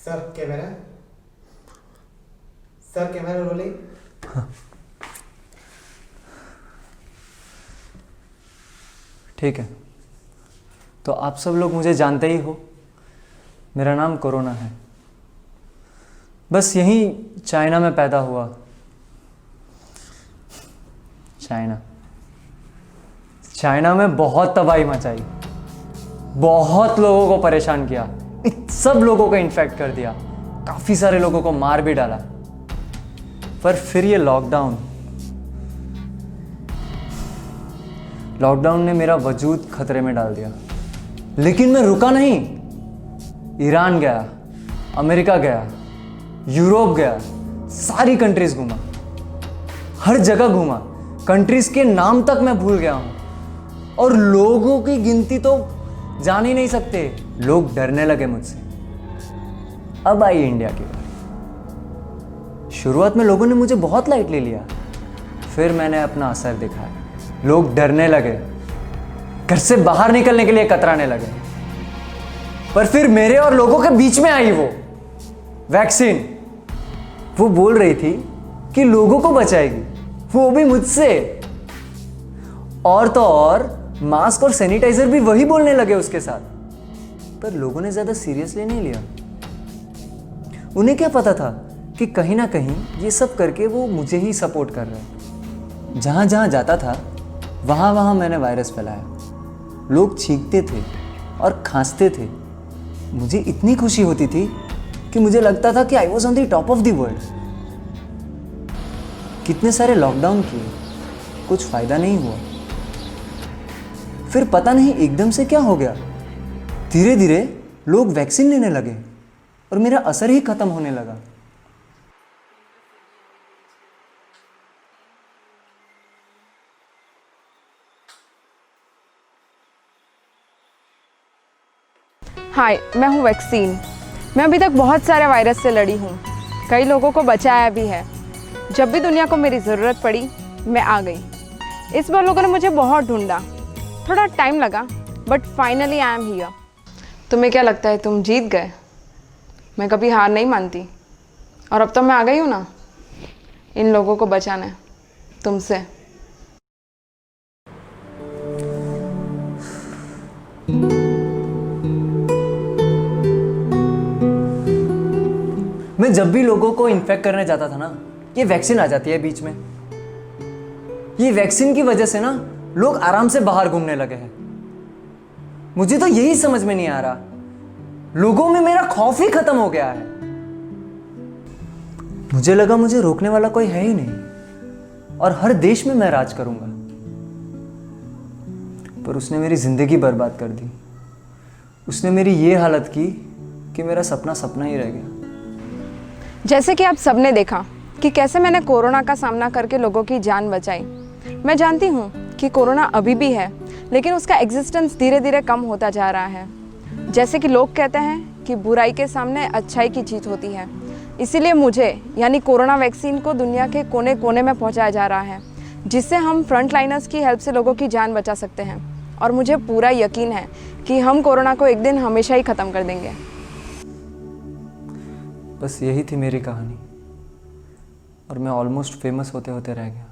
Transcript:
Sir camera. Sir camera rolling. हाँ। ठीक है, तो आप सब लोग मुझे जानते ही हो। मेरा नाम कोरोना है। बस यहीं चाइना में पैदा हुआ। चाइना में बहुत तबाही मचाई, बहुत लोगों को परेशान किया, सब लोगों को इन्फेक्ट कर दिया, काफ़ी सारे लोगों को मार भी डाला। पर फिर ये लॉकडाउन ने मेरा वजूद खतरे में डाल दिया। लेकिन मैं रुका नहीं। ईरान गया, अमेरिका गया, यूरोप गया, सारी कंट्रीज घूमा, हर जगह घूमा। कंट्रीज के नाम तक मैं भूल गया हूं और लोगों की गिनती तो जान ही नहीं सकते। लोग डरने लगे मुझसे। अब आई इंडिया की बारी। शुरुआत में लोगों ने मुझे बहुत लाइटली लिया, फिर मैंने अपना असर दिखाया। लोग डरने लगे, घर से बाहर निकलने के लिए कतराने लगे। पर फिर मेरे और लोगों के बीच में आई वो वैक्सीन। वो बोल रही थी कि लोगों को बचाएगी, वो भी मुझसे। और तो और मास्क और सैनिटाइजर भी वही बोलने लगे उसके साथ। पर लोगों ने ज्यादा सीरियसली नहीं लिया। उन्हें क्या पता था कि कहीं ना कहीं ये सब करके वो मुझे ही सपोर्ट कर रहे हैं। जहां जहां जाता था वहां वहां मैंने वायरस फैलाया। लोग छींकते थे और खांसते थे। मुझे इतनी खुशी होती थी कि मुझे लगता था कि I was on the top of the world. कितने सारे लॉकडाउन किए, कुछ फायदा नहीं हुआ। फिर पता नहीं एकदम से क्या हो गया, धीरे धीरे लोग वैक्सीन लेने लगे और मेरा असर ही खत्म होने लगा। हाय, मैं हूँ वैक्सीन। मैं अभी तक बहुत सारे वायरस से लड़ी हूँ, कई लोगों को बचाया भी है। जब भी दुनिया को मेरी ज़रूरत पड़ी, मैं आ गई। इस बार लोगों ने मुझे बहुत ढूंढा, थोड़ा टाइम लगा, but finally I am here. तुम्हें क्या लगता है तुम जीत गए? मैं कभी हार नहीं मानती, और अब तो मैं आ गई हूँ ना इन लोगों को बचाने तुमसे। मैं जब भी लोगों को इन्फेक्ट करने जाता था ना, ये वैक्सीन आ जाती है बीच में। ये वैक्सीन की वजह से ना लोग आराम से बाहर घूमने लगे हैं। मुझे तो यही समझ में नहीं आ रहा, लोगों में मेरा खौफ ही खत्म हो गया है। मुझे लगा मुझे रोकने वाला कोई है ही नहीं और हर देश में मैं राज करूंगा। पर उसने मेरी जिंदगी बर्बाद कर दी। उसने मेरी ये हालत की कि मेरा सपना सपना ही रह गया। जैसे कि आप सबने देखा कि कैसे मैंने कोरोना का सामना करके लोगों की जान बचाई। मैं जानती हूँ कि कोरोना अभी भी है, लेकिन उसका एग्जिस्टेंस धीरे धीरे कम होता जा रहा है। जैसे कि लोग कहते हैं कि बुराई के सामने अच्छाई की जीत होती है। इसीलिए मुझे यानी कोरोना वैक्सीन को दुनिया के कोने कोने में पहुँचाया जा रहा है, जिससे हम फ्रंट लाइनर्स की हेल्प से लोगों की जान बचा सकते हैं। और मुझे पूरा यकीन है कि हम कोरोना को एक दिन हमेशा ही ख़त्म कर देंगे। बस यही थी मेरी कहानी और मैं ऑलमोस्ट फेमस होते होते रह गया।